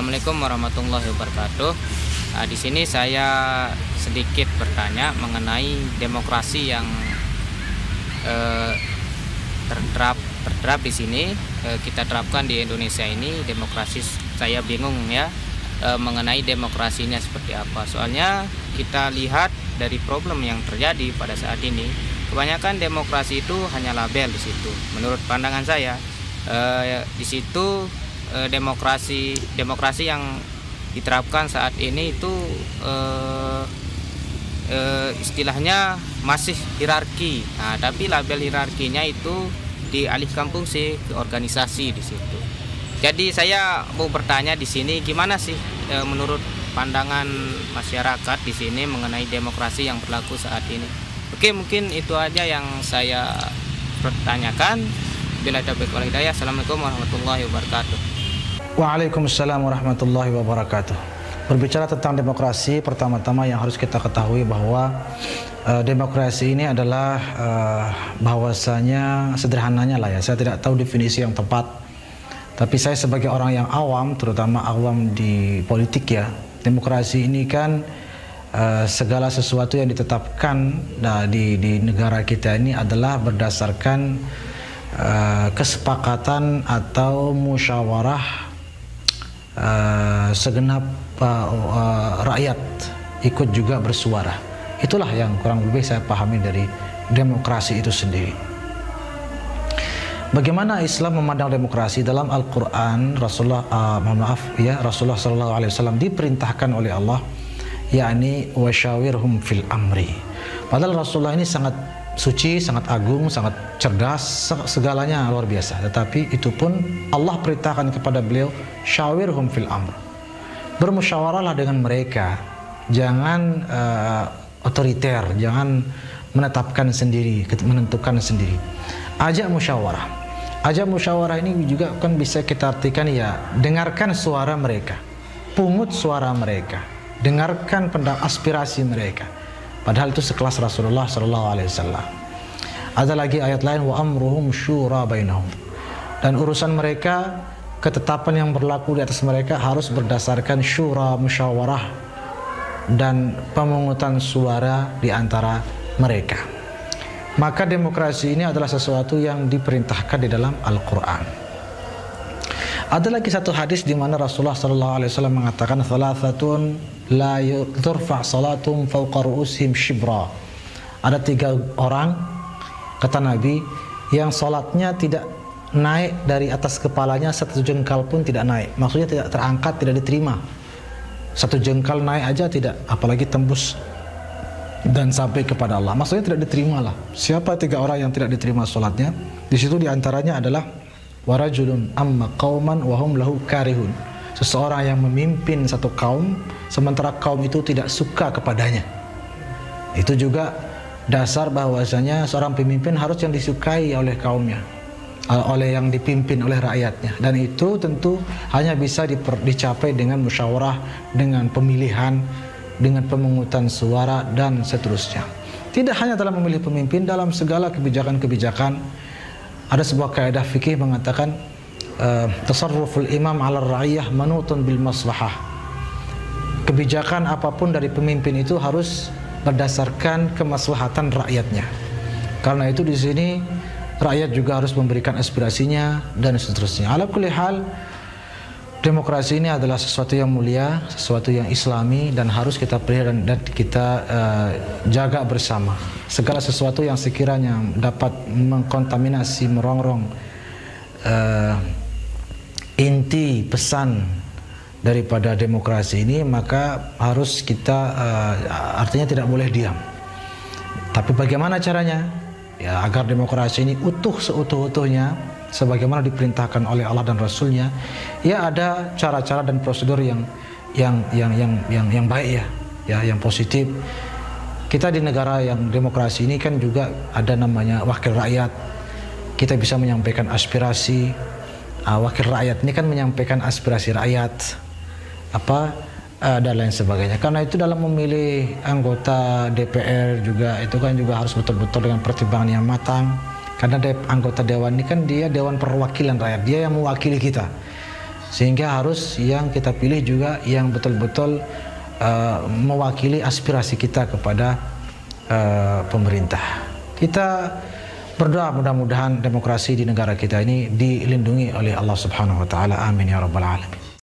Assalamualaikum warahmatullahi wabarakatuh. Di sini saya sedikit bertanya mengenai demokrasi yang terterap di sini. Kita terapkan di Indonesia ini demokrasi. Saya bingung ya mengenai demokrasinya seperti apa. Soalnya kita lihat dari problem yang terjadi pada saat ini, kebanyakan demokrasi itu hanya label di situ. Menurut pandangan saya, di situ demokrasi yang diterapkan saat ini itu istilahnya masih hierarki. Nah, tapi label hierarkinya itu dialihkan fungsi ke organisasi di situ. Jadi saya mau bertanya di sini, gimana sih menurut pandangan masyarakat di sini mengenai demokrasi yang berlaku saat ini? Oke, mungkin itu aja yang saya pertanyakan. Bila taufiq wal hidayah. Assalamualaikum warahmatullahi wabarakatuh. Waalaikumsalam warahmatullahi wabarakatuh. Berbicara tentang demokrasi, pertama-tama yang harus kita ketahui bahwa demokrasi ini adalah bahwasanya sederhananya lah ya, saya tidak tahu definisi yang tepat, tapi saya sebagai orang yang awam, terutama awam di politik ya, demokrasi ini kan segala sesuatu yang ditetapkan di negara kita ini adalah berdasarkan kesepakatan atau musyawarah segenap rakyat ikut juga bersuara. Itulah yang kurang lebih saya pahami dari demokrasi itu sendiri. Bagaimana Islam memandang demokrasi? Dalam Al-Quran, Rasulullah Sallallahu Alaihi Wasallam diperintahkan oleh Allah, yakni wasyawirhum fil amri. Padahal Rasulullah ini sangat suci, sangat agung, sangat cerdas, segalanya luar biasa. Tetapi itu pun Allah perintahkan kepada beliau, syawirhum fil amr. Bermusyawarahlah dengan mereka, jangan otoriter, jangan menetapkan sendiri, menentukan sendiri. Ajak musyawarah. Ajak musyawarah ini juga kan bisa kita artikan ya, dengarkan suara mereka, pungut suara mereka, dengarkan aspirasi mereka. Padahal itu sekelas Rasulullah Sallallahu Alaihi Wasallam. Ada lagi ayat lain, wa amruhum syura bainahum. Dan urusan mereka, ketetapan yang berlaku di atas mereka harus berdasarkan syura, musyawarah, dan pemungutan suara di antara mereka. Maka demokrasi ini adalah sesuatu yang diperintahkan di dalam Al-Quran. Ada lagi satu hadis di mana Rasulullah Sallallahu Alaihi Wasallam mengatakan, thalathatun la turfa' salatum fawqa ru'usihim shibra. Ada 3 orang, kata Nabi, yang salatnya tidak naik dari atas kepalanya 1 jengkal pun tidak naik. Maksudnya tidak terangkat, tidak diterima. 1 jengkal naik aja tidak, apalagi tembus dan sampai kepada Allah. Maksudnya tidak diterima lah. Siapa 3 orang yang tidak diterima salatnya? Di situ diantaranya adalah warajulun amma qauman wa hum lahu karihun. Seseorang yang memimpin satu kaum sementara kaum itu tidak suka kepadanya. Itu juga dasar bahwasanya seorang pemimpin harus yang disukai oleh kaumnya, oleh yang dipimpin oleh rakyatnya. Dan itu tentu hanya bisa dicapai dengan musyawarah, dengan pemilihan, dengan pemungutan suara dan seterusnya. Tidak hanya dalam memilih pemimpin, dalam segala kebijakan-kebijakan. Ada sebuah kaidah fikih mengatakan tasarruful imam 'ala ar-ra'iyah manutun bil maslahah. Kebijakan apapun dari pemimpin itu harus berdasarkan kemaslahatan rakyatnya. Karena itu di sini rakyat juga harus memberikan aspirasinya dan seterusnya. Ala kulli hal, demokrasi ini adalah sesuatu yang mulia, sesuatu yang islami, dan harus kita pelihara dan kita jaga bersama. Segala sesuatu yang sekiranya dapat mengkontaminasi, merongrong inti pesan daripada demokrasi ini, maka harus kita artinya tidak boleh diam. Tapi bagaimana caranya? Ya, agar demokrasi ini utuh seutuh-utuhnya sebagaimana diperintahkan oleh Allah dan Rasulnya, ya ada cara-cara dan prosedur yang baik ya, yang positif. Kita di negara yang demokrasi ini kan juga ada namanya wakil rakyat. Kita bisa menyampaikan aspirasi. Wakil rakyat ini kan menyampaikan aspirasi rakyat, dan lain sebagainya. Karena itu dalam memilih anggota DPR juga itu kan juga harus betul-betul dengan pertimbangan yang matang. Karena anggota dewan ini kan dia dewan perwakilan rakyat, dia yang mewakili kita. Sehingga harus yang kita pilih juga yang betul-betul mewakili aspirasi kita kepada pemerintah. Kita berdoa mudah-mudahan demokrasi di negara kita ini dilindungi oleh Allah Subhanahu wa taala. Amin ya rabbal alamin.